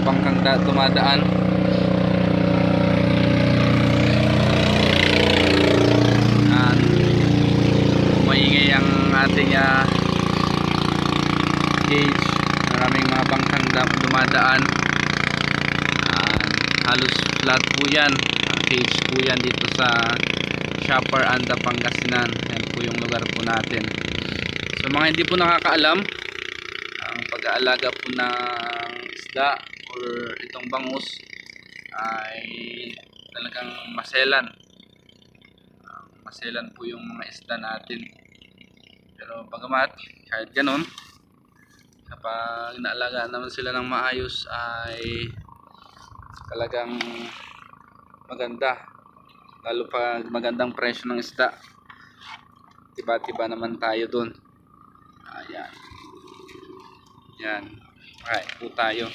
bangkang dumadaan. At maingay ang ating gauge. Maraming mga bangkang dumadaan. Halos flat po yan. Gauge po yan dito sa Shopper Anda, Pangasinan. Yan po yung lugar po natin. So mga hindi po nakakaalam, ang pag-aalaga po ng isda or itong bangus ay talagang maselan. Maselan po yung mga isda natin. Pero bagamat kahit ganon, kapag naalagaan naman sila ng maayos ay talagang maganda, lalo pag magandang presyo ng isda, tiba-tiba naman tayo dun. Ayan, yan, okay po tayo.